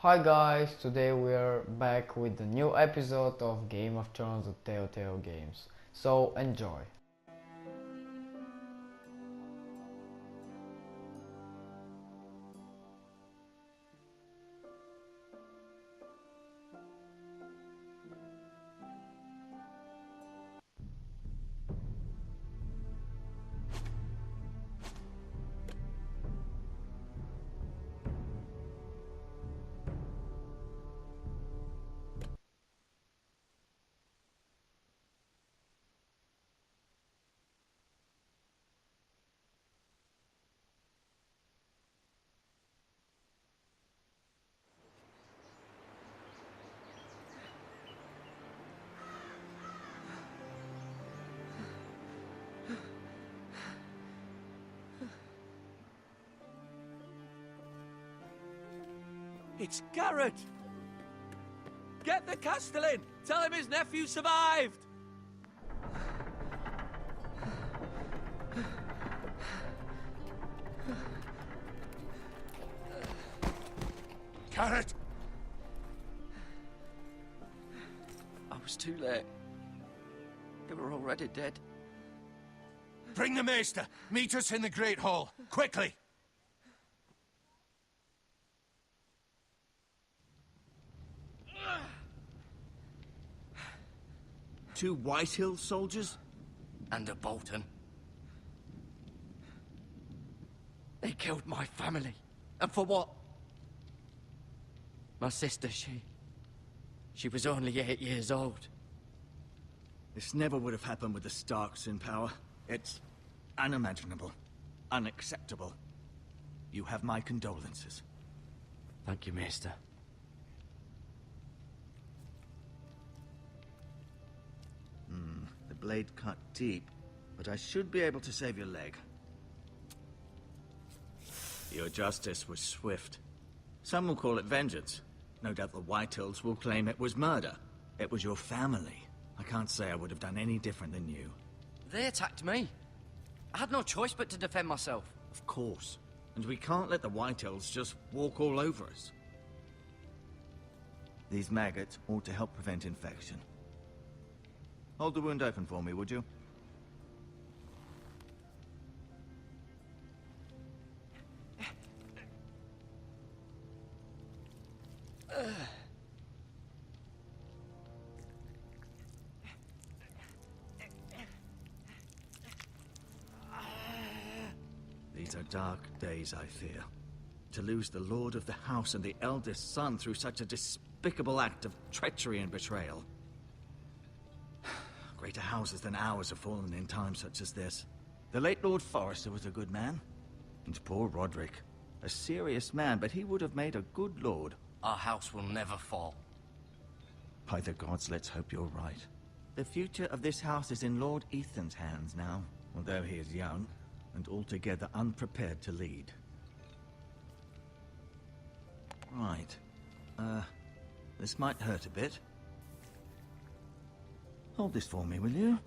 Hi guys, today we are back with a new episode of Game of Thrones The Telltale Games. So enjoy. It's Garrett! Get the Castellan! Tell him his nephew survived! Garrett! I was too late. They were already dead. Bring the Maester! Meet us in the Great Hall, quickly! Two Whitehill soldiers? And a Bolton. They killed my family. And for what? My sister, she was only 8 years old. This never would have happened with the Starks in power. It's unimaginable. Unacceptable. You have my condolences. Thank you, Maester. The blade cut deep, but I should be able to save your leg. Your justice was swift. Some will call it vengeance. No doubt the Whitehills will claim it was murder. It was your family. I can't say I would have done any different than you. They attacked me. I had no choice but to defend myself. Of course. And we can't let the Whitehills just walk all over us. These maggots ought to help prevent infection. Hold the wound open for me, would you? These are dark days, I fear. To lose the Lord of the House and the eldest son through such a despicable act of treachery and betrayal. Greater houses than ours have fallen in times such as this. The late Lord Forrester was a good man. And poor Roderick. A serious man, but he would have made a good lord. Our house will never fall. By the gods, let's hope you're right. The future of this house is in Lord Ethan's hands now, although he is young and altogether unprepared to lead. Right. This might hurt a bit. Hold this for me, will you?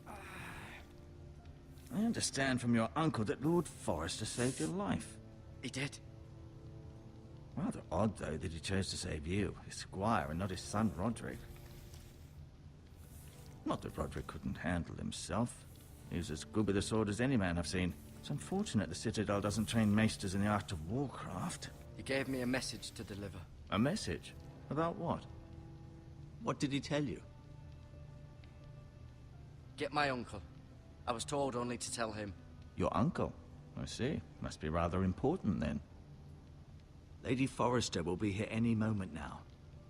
I understand from your uncle that Lord Forrester saved your life. He did. Rather odd, though, that he chose to save you, his squire, and not his son Roderick. Not that Roderick couldn't handle himself. He was as good with a sword as any man I've seen. It's unfortunate the Citadel doesn't train maesters in the art of warcraft. He gave me a message to deliver. A message? About what? What did he tell you? Get my uncle. I was told only to tell him. Your uncle? I see. Must be rather important, then. Lady Forrester will be here any moment now.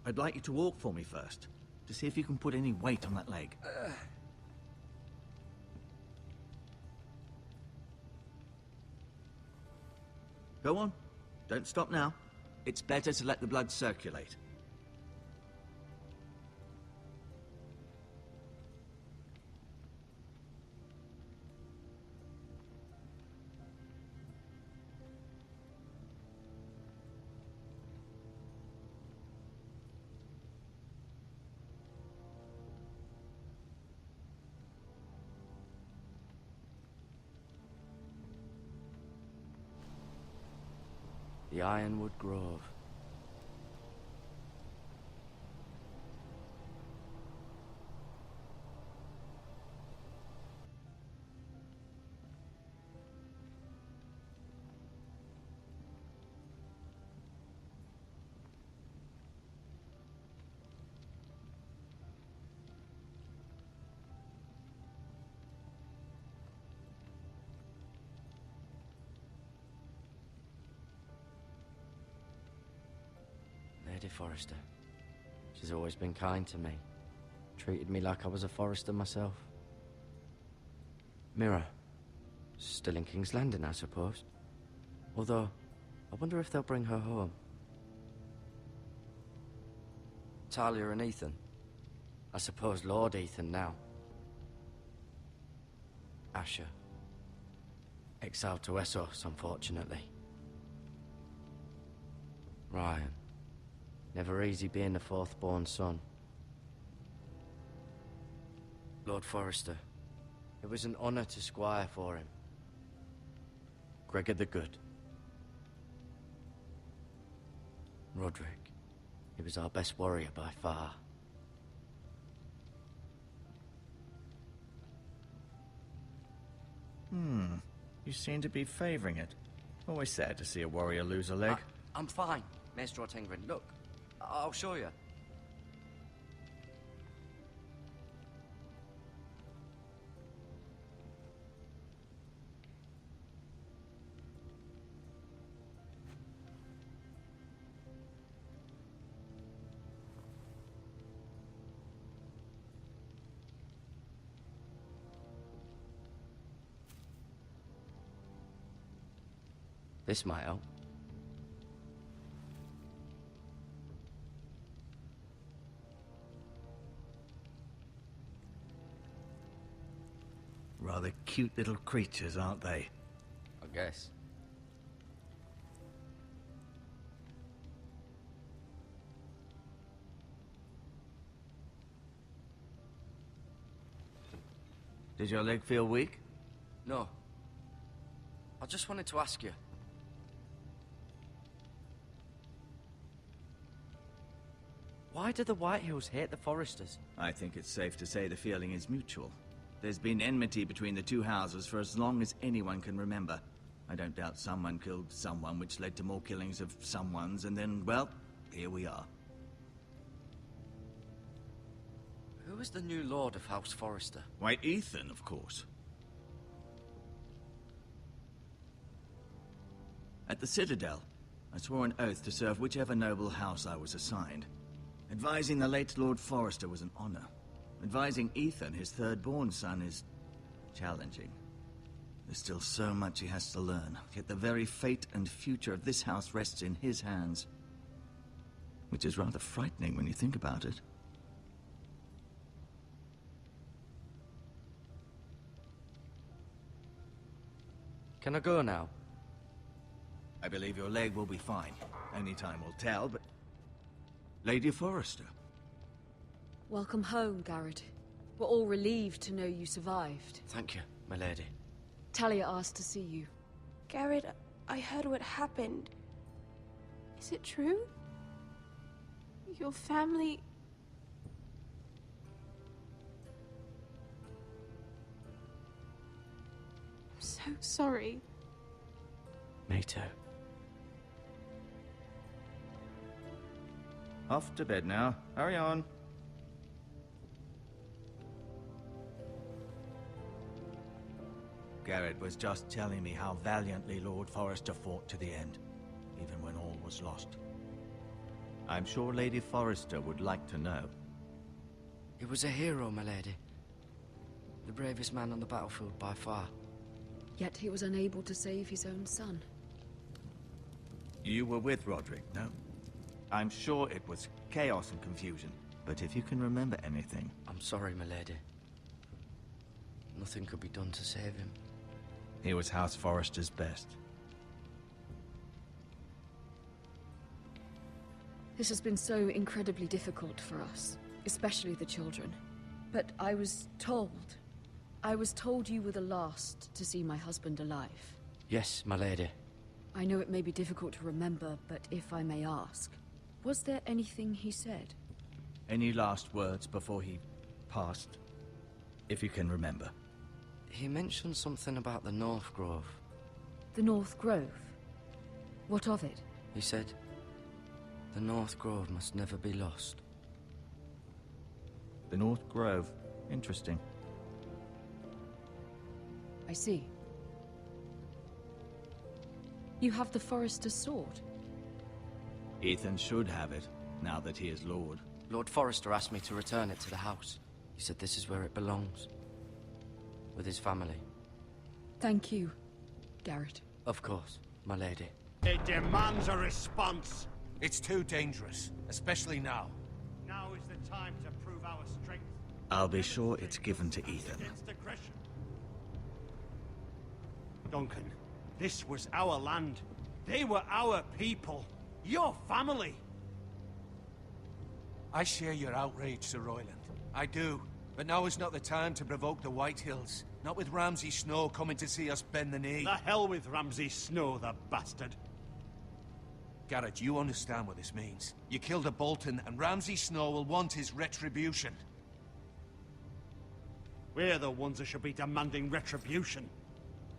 I'd like you to walk for me first, to see if you can put any weight on that leg. Go on. Don't stop now. It's better to let the blood circulate. The Ironwood Grove. Lady Forrester. She's always been kind to me. Treated me like I was a Forrester myself. Mira. Still in King's Landing, I suppose. Although, I wonder if they'll bring her home. Talia and Ethan. I suppose Lord Ethan now. Asher. Exiled to Essos, unfortunately. Ryan. Never easy being the fourth-born son. Lord Forrester. It was an honor to squire for him. Gregor the Good. Roderick. He was our best warrior by far. You seem to be favoring it. Always sad to see a warrior lose a leg. I'm fine, Maester Ortengren. Look, I'll show you. This might help. Rather cute little creatures, aren't they? I guess. Did your leg feel weak? No. I just wanted to ask you. Why do the Whitehills hate the Forresters? I think it's safe to say the feeling is mutual. There's been enmity between the two houses for as long as anyone can remember. I don't doubt someone killed someone, which led to more killings of someones, and then, well, here we are. Who is the new Lord of House Forrester? Why, Ethan, of course. At the Citadel, I swore an oath to serve whichever noble house I was assigned. Advising the late Lord Forrester was an honor. Advising Ethan, his third-born son, is challenging. There's still so much he has to learn, yet the very fate and future of this house rests in his hands. Which is rather frightening when you think about it. Can I go now? I believe your leg will be fine. Only time will tell, but... Lady Forrester. Welcome home, Garrett. We're all relieved to know you survived. Thank you, my lady. Talia asked to see you. Garrett, I heard what happened. Is it true? Your family... I'm so sorry. Me too. Off to bed now. Hurry on. Garrett was just telling me how valiantly Lord Forrester fought to the end, even when all was lost. I'm sure Lady Forrester would like to know. He was a hero, my lady. The bravest man on the battlefield by far. Yet he was unable to save his own son. You were with Roderick, no? I'm sure it was chaos and confusion, but if you can remember anything... I'm sorry, my lady. Nothing could be done to save him. He was House Forrester's best. This has been so incredibly difficult for us, especially the children. But I was told you were the last to see my husband alive. Yes, my lady. I know it may be difficult to remember, but if I may ask, was there anything he said? Any last words before he passed? If you can remember. He mentioned something about the North Grove. The North Grove? What of it? He said, the North Grove must never be lost. The North Grove. Interesting. I see. You have the Forester's sword. Ethan should have it, now that he is Lord. Lord Forrester asked me to return it to the house. He said this is where it belongs. With his family. Thank you, Garrett. Of course, my lady. It demands a response. It's too dangerous, especially now. Now is the time to prove our strength. I'll be sure it's given to Ethan. Against aggression. Duncan, this was our land. They were our people. Your family. I share your outrage, Sir Royland. I do. But now is not the time to provoke the Whitehills. Not with Ramsay Snow coming to see us bend the knee. The hell with Ramsay Snow, the bastard. Garrett, you understand what this means. You killed a Bolton, and Ramsay Snow will want his retribution. We're the ones that should be demanding retribution.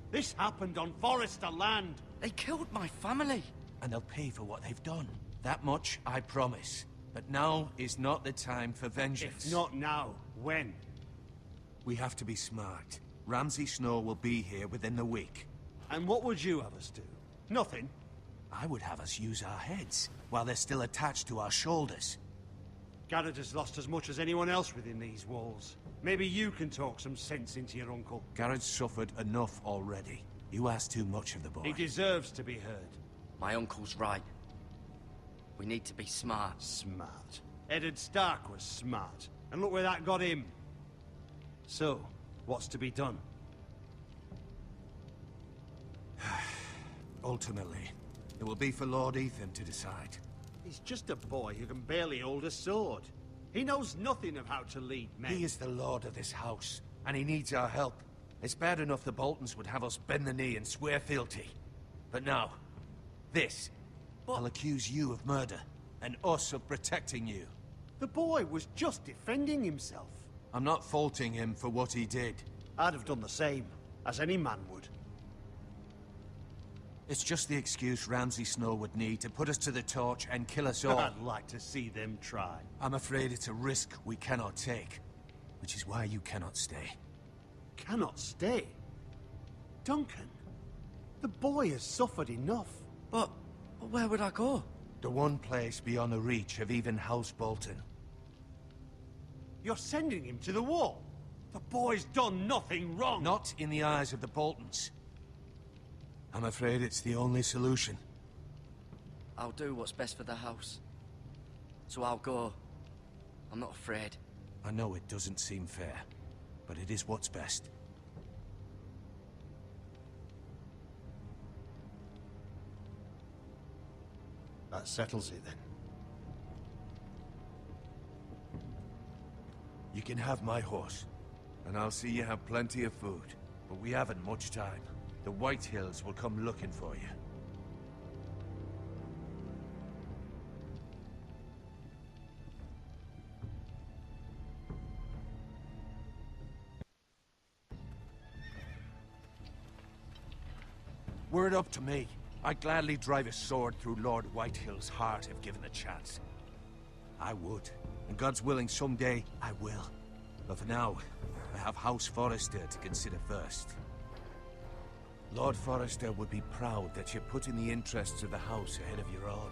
This happened on Forrester land. They killed my family. And they'll pay for what they've done. That much, I promise. But now is not the time for vengeance. If not now, when? We have to be smart. Ramsay Snow will be here within the week. And what would you have us do? Nothing. I would have us use our heads, while they're still attached to our shoulders. Garrett has lost as much as anyone else within these walls. Maybe you can talk some sense into your uncle. Garrett's suffered enough already. You ask too much of the boy. He deserves to be heard. My uncle's right. We need to be smart. Smart. Eddard Stark was smart. And look where that got him. So, what's to be done? Ultimately, it will be for Lord Ethan to decide. He's just a boy who can barely hold a sword. He knows nothing of how to lead men. He is the lord of this house, and he needs our help. It's bad enough the Boltons would have us bend the knee and swear fealty. But now, this. I'll accuse you of murder, and us of protecting you. The boy was just defending himself. I'm not faulting him for what he did. I'd have done the same, as any man would. It's just the excuse Ramsay Snow would need to put us to the torch and kill us all. I'd like to see them try. I'm afraid it's a risk we cannot take, which is why you cannot stay. Cannot stay? Duncan, the boy has suffered enough. But where would I go? The one place beyond the reach of even House Bolton. You're sending him to the wall. The boy's done nothing wrong. Not in the eyes of the Boltons. I'm afraid it's the only solution. I'll do what's best for the house. So I'll go. I'm not afraid. I know it doesn't seem fair, but it is what's best. That settles it then. You can have my horse, and I'll see you have plenty of food. But we haven't much time. The Whitehills will come looking for you. Were it up to me, I'd gladly drive a sword through Lord Whitehill's heart if given the chance. I would. And God's willing, someday I will. But for now, I have House Forrester to consider first. Lord Forrester would be proud that you're putting the interests of the house ahead of your own.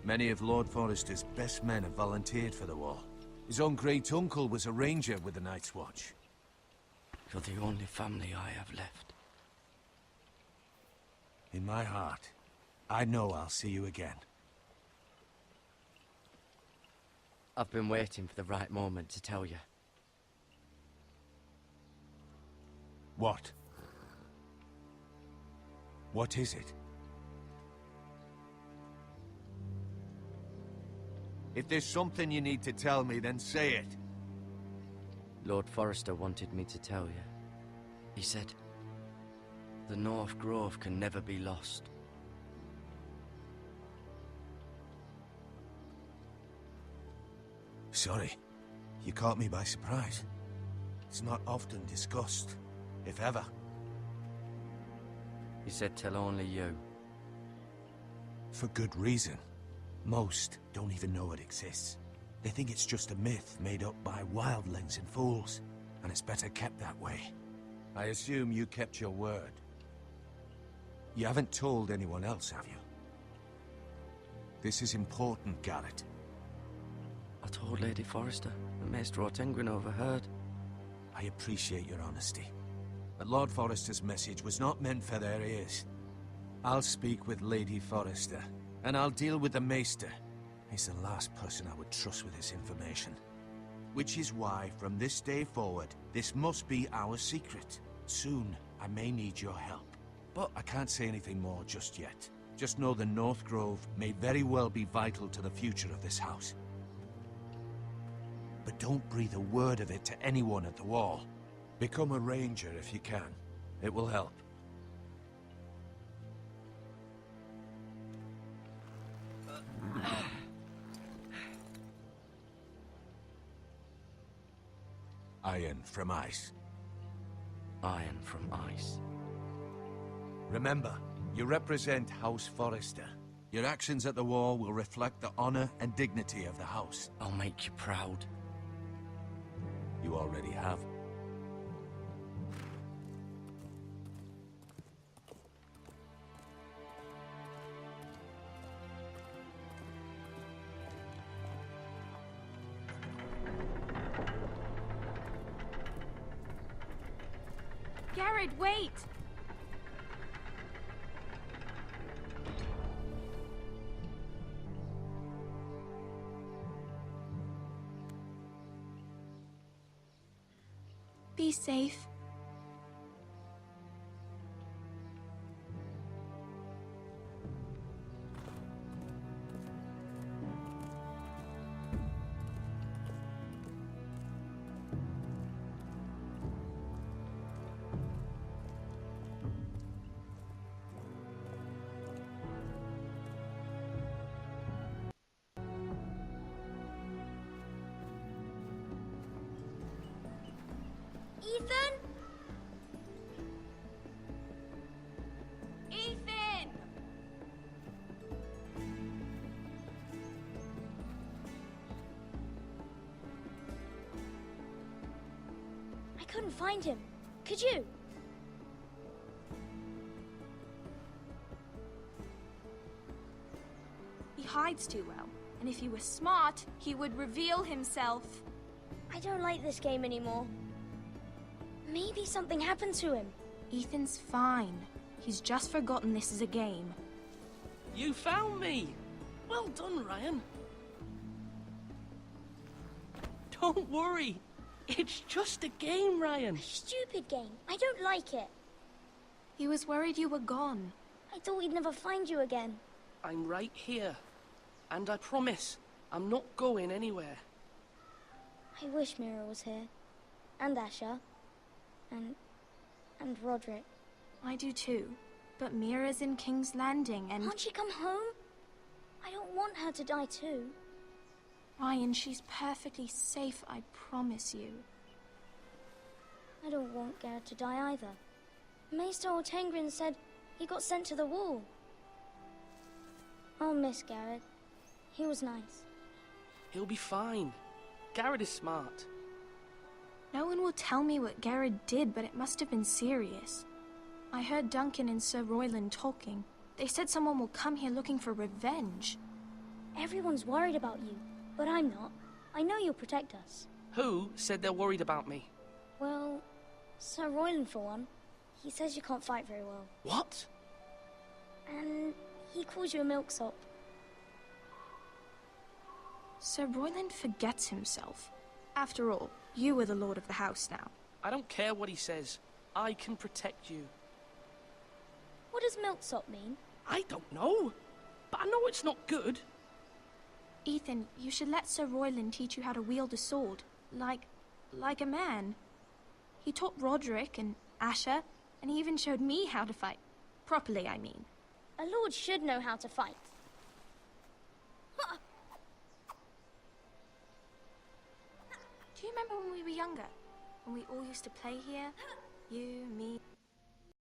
Many of Lord Forrester's best men have volunteered for the war. His own great-uncle was a ranger with the Night's Watch. You're the only family I have left. In my heart, I know I'll see you again. I've been waiting for the right moment to tell you. What? What is it? If there's something you need to tell me, then say it. Lord Forrester wanted me to tell you. He said, The North Grove can never be lost. Sorry, you caught me by surprise. It's not often discussed, if ever. He said tell only you. For good reason. Most don't even know it exists. They think it's just a myth made up by wildlings and fools, and it's better kept that way. I assume you kept your word. You haven't told anyone else, have you? This is important, Garrett. I told Lady Forrester, but Maester Ortengryn overheard. I appreciate your honesty. But Lord Forrester's message was not meant for their ears. I'll speak with Lady Forrester, and I'll deal with the Maester. He's the last person I would trust with this information. Which is why, from this day forward, this must be our secret. Soon, I may need your help. But I can't say anything more just yet. Just know the North Grove may very well be vital to the future of this house. But don't breathe a word of it to anyone at the Wall. Become a ranger if you can. It will help. Iron from ice. Iron from ice. Remember, you represent House Forrester. Your actions at the Wall will reflect the honor and dignity of the house. I'll make you proud. You already have. Garrett, wait! Be safe. Ethan? Ethan! I couldn't find him. Could you? He hides too well, and if he was smart, he would reveal himself. I don't like this game anymore. Maybe something happened to him. Ethan's fine. He's just forgotten this is a game. You found me! Well done, Ryan. Don't worry. It's just a game, Ryan. Stupid game. I don't like it. He was worried you were gone. I thought we'd never find you again. I'm right here. And I promise, I'm not going anywhere. I wish Mira was here. And Asher. And Roderick. I do too. But Mira's in King's Landing and... Can't she come home? I don't want her to die too. Ryan, she's perfectly safe, I promise you. I don't want Garrett to die either. Maester Ortengryn said he got sent to the Wall. I'll miss Garrett. He was nice. He'll be fine. Garrett is smart. No one will tell me what Garrett did, but it must have been serious. I heard Duncan and Sir Royland talking. They said someone will come here looking for revenge. Everyone's worried about you, but I'm not. I know you'll protect us. Who said they're worried about me? Well, Sir Royland for one. He says you can't fight very well. What? And he calls you a milksop. Sir Royland forgets himself. After all, you are the lord of the house now. I don't care what he says. I can protect you. What does milksop mean? I don't know. But I know it's not good. Ethan, you should let Sir Royland teach you how to wield a sword. Like a man. He taught Roderick and Asher And he even showed me how to fight. Properly, I mean. A lord should know how to fight. Do you remember when we were younger? When we all used to play here? You, me,